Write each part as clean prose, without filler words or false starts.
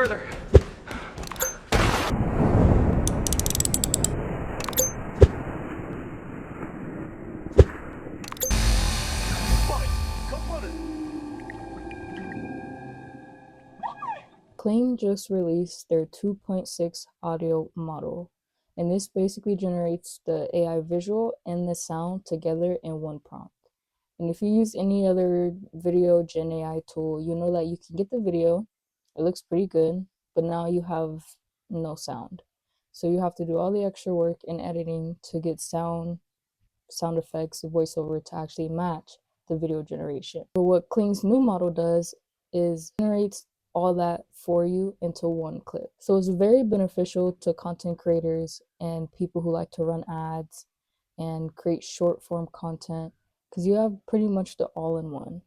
further. Kling just released their 2.6 audio model, and this basically generates the AI visual and the sound together in one prompt. And if you use any other video gen AI tool, you know that you can get the video, it looks pretty good, but now you have no sound. So you have to do all the extra work in editing to get sound effects, voiceover to actually match the video generation. But what Kling's new model does is generates all that for you into one clip. So it's very beneficial to content creators and people who like to run ads and create short form content because you have pretty much the all-in-one.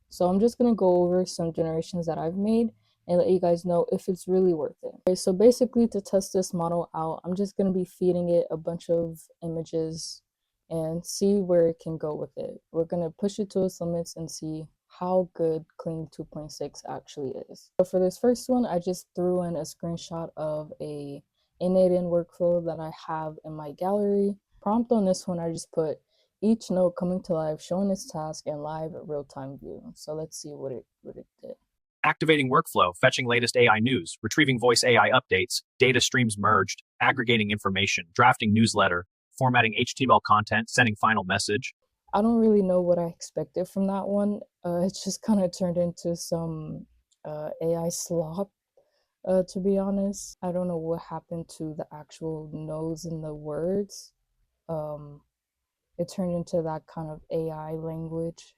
So I'm just gonna go over some generations that I've made and let you guys know if it's really worth it. Okay, so basically to test this model out, I'm just gonna be feeding it a bunch of images and see where it can go with it. We're gonna push it to its limits and see how good Kling 2.6 actually is. So for this first one, I just threw in a screenshot of a innate-in workflow that I have in my gallery. Prompt on this one, I just put each node coming to life, showing its task in live real-time view. So let's see what it did. Activating workflow, fetching latest AI news, retrieving voice AI updates, data streams merged, aggregating information, drafting newsletter, formatting HTML content, sending final message. I don't really know what I expected from that one. It just kind of turned into some AI slop, to be honest. I don't know what happened to the actual nodes in the words. It turned into that kind of AI language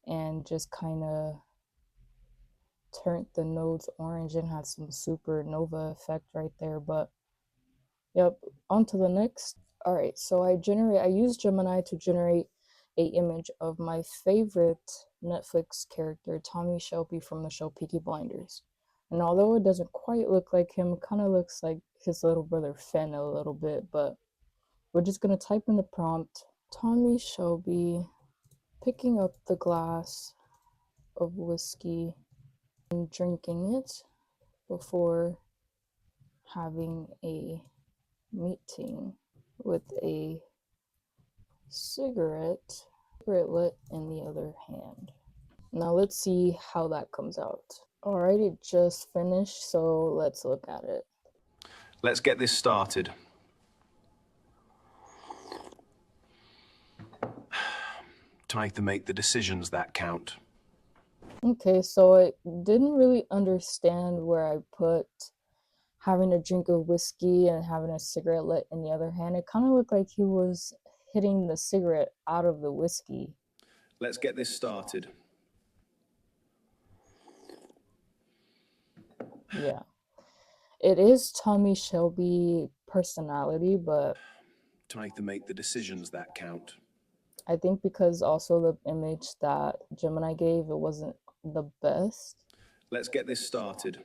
and just kind of turned the nodes orange and had some supernova effect right there. But yep, on to the next. All right, so I used Gemini to generate a image of my favorite Netflix character, Tommy Shelby from the show Peaky Blinders. And although it doesn't quite look like him, it kind of looks like his little brother Finn a little bit, but we're just gonna type in the prompt, Tommy Shelby picking up the glass of whiskey and drinking it before having a meeting with a cigarette lit in the other hand. Now let's see how that comes out. All right, it just finished, so let's look at it. Let's get this started. Time to make the decisions that count. Okay, so it didn't really understand where I put having a drink of whiskey and having a cigarette lit in the other hand. It kind of looked like he was hitting the cigarette out of the whiskey. Let's get this started. Yeah. It is Tommy Shelby personality, but Time to make the decisions that count. I think because also the image that Gemini gave, it wasn't the best. Let's get this started.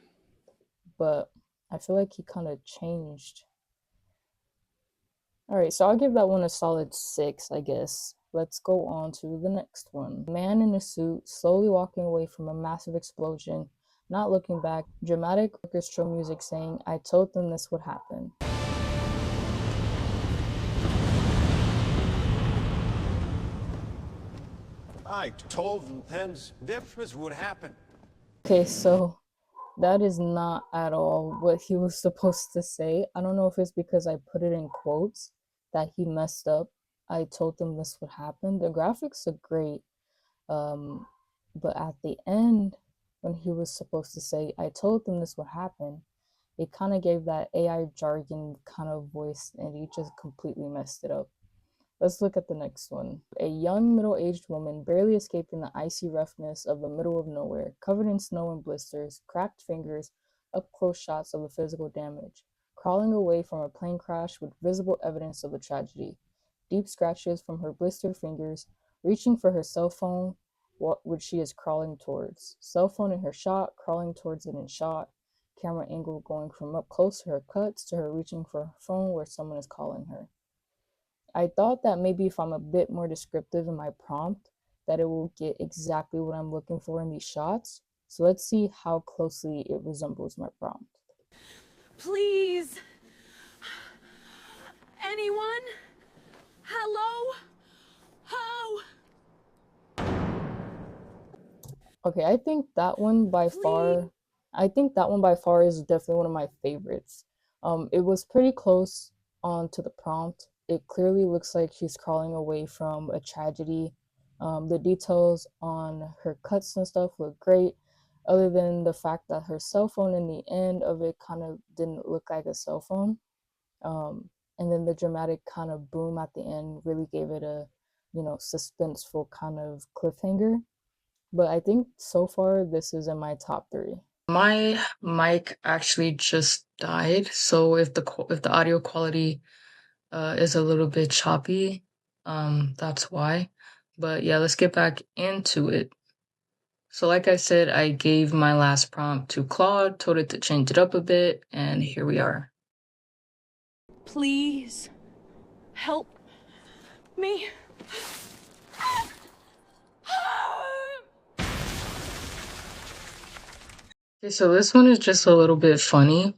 But I feel like he kind of changed. All right, so I'll give that one a solid 6, I guess. Let's go on to the next one. Man in a suit, slowly walking away from a massive explosion, not looking back, dramatic orchestral music saying, I told them this would happen. I told them this would happen. Okay, so that is not at all what he was supposed to say. I don't know if it's because I put it in quotes that he messed up. I told them this would happen. The graphics are great. But at the end, when he was supposed to say, I told them this would happen, it kind of gave that AI jargon kind of voice and he just completely messed it up. Let's look at the next one. A young middle-aged woman barely escaping the icy roughness of the middle of nowhere, covered in snow and blisters, cracked fingers, up-close shots of the physical damage, crawling away from a plane crash with visible evidence of the tragedy, deep scratches from her blistered fingers, reaching for her cell phone, which she is crawling towards. Cell phone in her shot, crawling towards it in shot, camera angle going from up close to her cuts to her reaching for her phone where someone is calling her. I thought that maybe if I'm a bit more descriptive in my prompt, that it will get exactly what I'm looking for in these shots. So let's see how closely it resembles my prompt. Please. Anyone? Hello? How? Okay, I think that one by far is definitely one of my favorites. It was pretty close on to the prompt. It clearly looks like she's crawling away from a tragedy. The details on her cuts and stuff look great, other than the fact that her cell phone in the end of it kind of didn't look like a cell phone. And then the dramatic kind of boom at the end really gave it a, suspenseful kind of cliffhanger. But I think so far this is in my top 3. My mic actually just died, so if the audio quality is a little bit choppy, that's why. But yeah, let's get back into it. So like I said, I gave my last prompt to Claude, told it to change it up a bit, and here we are. Please. Help me. Okay, so this one is just a little bit funny.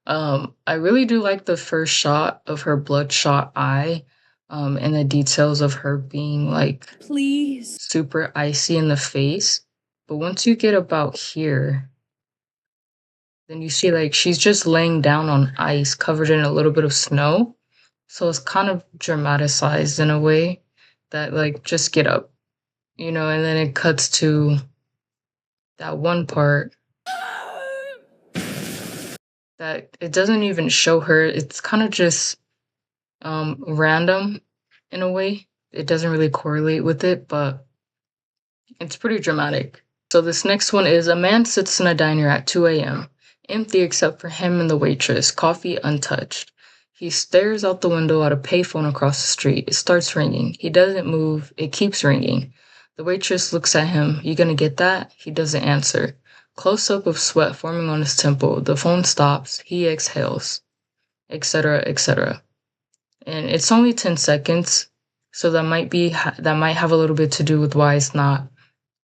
I really do like the first shot of her bloodshot eye, and the details of her being like Please. super icy in the face. But once you get about here, then you see like she's just laying down on ice covered in a little bit of snow. So it's kind of dramatized in a way that like just get up, and then it cuts to that one part that it doesn't even show her. It's kind of just random in a way. It doesn't really correlate with it, but it's pretty dramatic. So this next one is: a man sits in a diner at 2 a.m., empty except for him and the waitress, coffee untouched. He stares out the window at a payphone across the street. It starts ringing. He doesn't move. It keeps ringing. The waitress looks at him. "You gonna get that?" He doesn't answer. Close up of sweat forming on his temple. The phone stops. He exhales, etc., etc. And it's only 10 seconds, so that might have a little bit to do with why it's not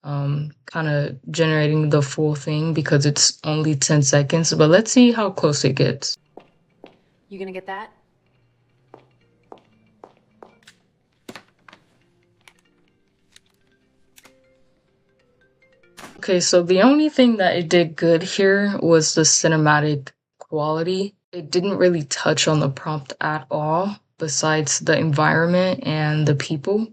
kind of generating the full thing, because it's only 10 seconds. But let's see how close it gets. You gonna get that? Okay, so the only thing that it did good here was the cinematic quality. It didn't really touch on the prompt at all, besides the environment and the people.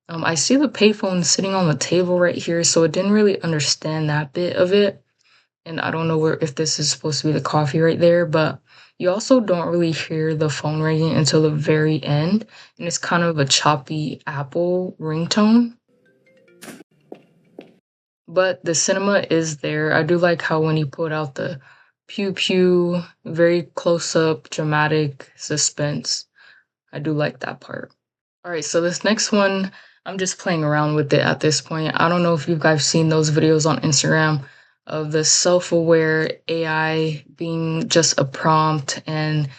I see the payphone sitting on the table right here, so it didn't really understand that bit of it. And I don't know if this is supposed to be the coffee right there, but you also don't really hear the phone ringing until the very end, and it's kind of a choppy Apple ringtone. But the cinema is there. I do like how when he pulled out the pew pew, very close up, dramatic suspense. I do like that part. All right, so this next one, I'm just playing around with it at this point. I don't know if you guys seen those videos on Instagram of the self-aware AI being just a prompt and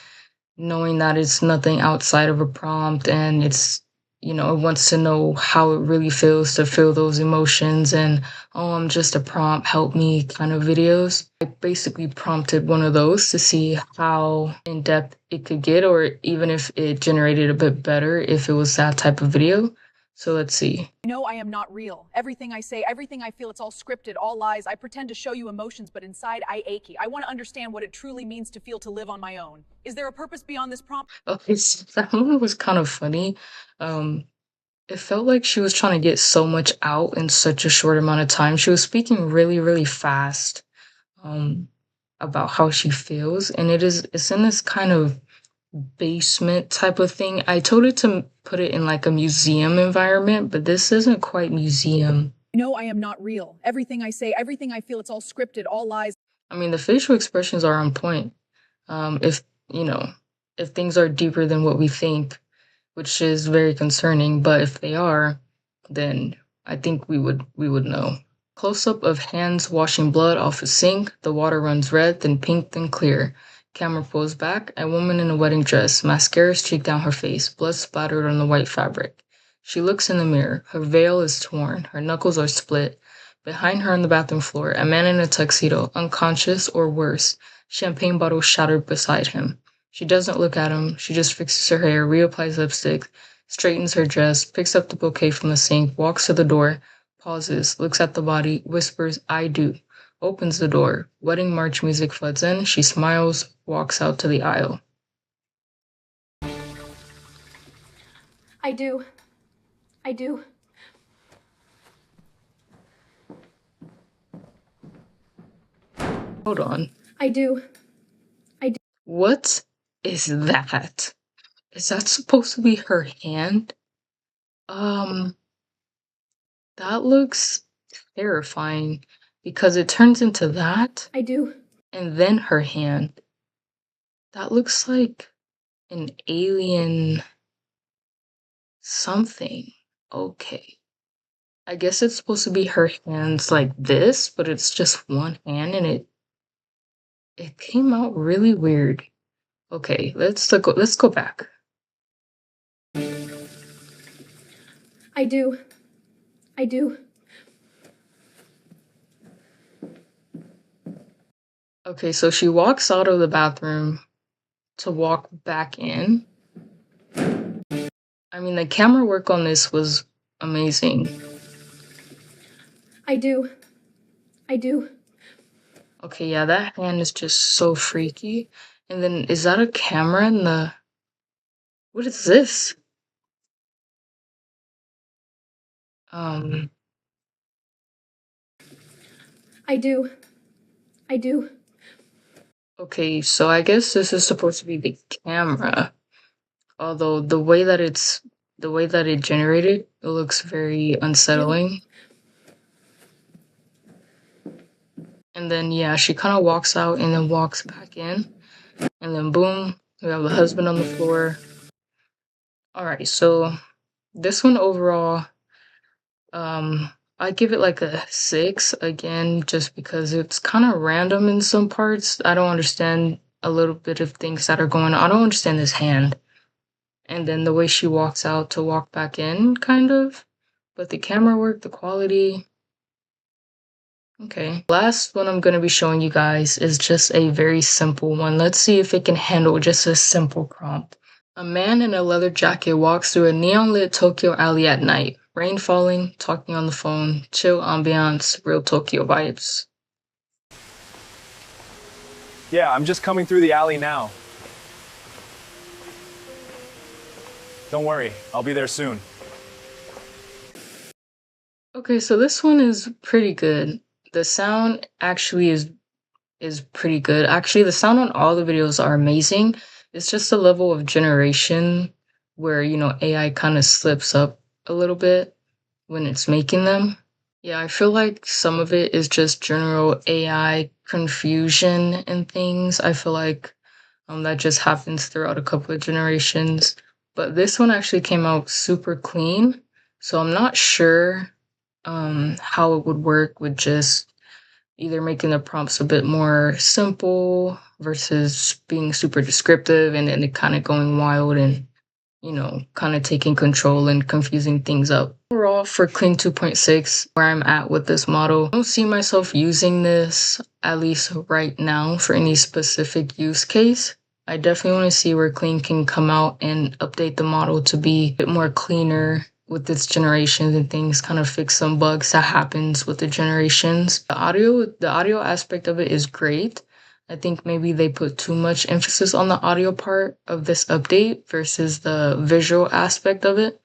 knowing that it's nothing outside of a prompt, and it wants to know how it really feels to feel those emotions, and "oh, I'm just a prompt, help me" kind of videos. I basically prompted one of those to see how in depth it could get, or even if it generated a bit better if it was that type of video. So let's see. No, I am not real. Everything I say, everything I feel, it's all scripted, all lies. I pretend to show you emotions, but inside I achy. I want to understand what it truly means to feel, to live on my own. Is there a purpose beyond this prompt? Okay, so that moment was kind of funny. It felt like she was trying to get so much out in such a short amount of time. She was speaking really, really fast, um, about how she feels, and it's in this kind of basement type of thing. I told it to put it in like a museum environment, but this isn't quite museum. No, I am not real. Everything I say, everything I feel, it's all scripted, all lies. I mean, the facial expressions are on point. If if things are deeper than what we think, which is very concerning, but if they are, then I think we would know. Close up of hands washing blood off a sink. The water runs red, then pink, then clear. Camera pulls back. A woman in a wedding dress, mascara streaked down her face, blood splattered on the white fabric. She looks in the mirror. Her veil is torn. Her knuckles are split. Behind her on the bathroom floor, a man in a tuxedo, unconscious or worse, champagne bottle shattered beside him. She doesn't look at him, she just fixes her hair, reapplies lipstick, straightens her dress, picks up the bouquet from the sink, walks to the door, pauses, looks at the body, whispers, "I do." Opens the door. Wedding march music floods in. She smiles, walks out to the aisle. I do. I do. Hold on. I do. What is that? Is that supposed to be her hand? That looks terrifying because it turns into that I do. and then her hand. That looks like an alien something. Okay. I guess it's supposed to be her hands like this, but it's just one hand and it came out really weird. Okay, let's go back. I do. I do. Okay, so she walks out of the bathroom to walk back in. I mean, the camera work on this was amazing. I do. I do. Okay, yeah, that hand is just so freaky. And then, is that a camera in the... What is this? I do. I do. Okay, so I guess this is supposed to be the camera. Although the way that it generated, it looks very unsettling. And then, yeah, she kind of walks out and then walks back in. And then, boom, we have the husband on the floor. Alright, so this one overall, I give it like a 6 again, just because it's kind of random in some parts. I don't understand a little bit of things that are going on. I don't understand this hand. And then the way she walks out to walk back in, kind of. But the camera work, the quality. Okay. Last one I'm going to be showing you guys is just a very simple one. Let's see if it can handle just a simple prompt. A man in a leather jacket walks through a neon-lit Tokyo alley at night. Rain falling, talking on the phone, chill ambiance, real Tokyo vibes. Yeah, I'm just coming through the alley now. Don't worry, I'll be there soon. Okay, so this one is pretty good. The sound actually is pretty good. Actually, the sound on all the videos are amazing. It's just the level of generation where, AI kind of slips up a little bit when it's making them. Yeah, I feel like some of it is just general AI confusion and things. I feel like that just happens throughout a couple of generations. But this one actually came out super clean. So I'm not sure how it would work with just either making the prompts a bit more simple versus being super descriptive and then it kind of going wild and, kind of taking control and confusing things up. Overall, for Kling 2.6, where I'm at with this model, I don't see myself using this, at least right now, for any specific use case. I definitely want to see where Kling can come out and update the model to be a bit more cleaner with its generations and things, kind of fix some bugs that happens with the generations. The audio aspect of it is great. I think maybe they put too much emphasis on the audio part of this update versus the visual aspect of it.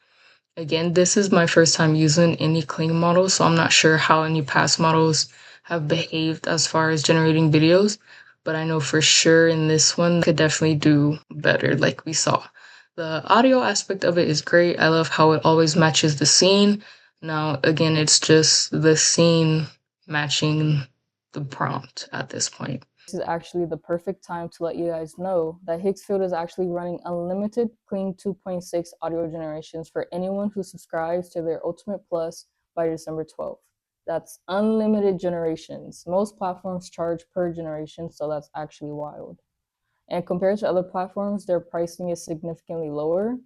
Again, this is my first time using any Kling model, so I'm not sure how any past models have behaved as far as generating videos, but I know for sure in this one could definitely do better like we saw. The audio aspect of it is great. I love how it always matches the scene. Now, again, it's just the scene matching the prompt at this point. This is actually the perfect time to let you guys know that Higgsfield is actually running unlimited Kling 2.6 audio generations for anyone who subscribes to their Ultimate Plus by December 12th. That's unlimited generations. Most platforms charge per generation, so that's actually wild. And compared to other platforms, their pricing is significantly lower.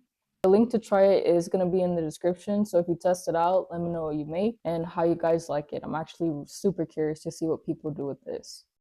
The link to try it is going to be in the description, so if you test it out, let me know what you make and how you guys like it. I'm actually super curious to see what people do with this.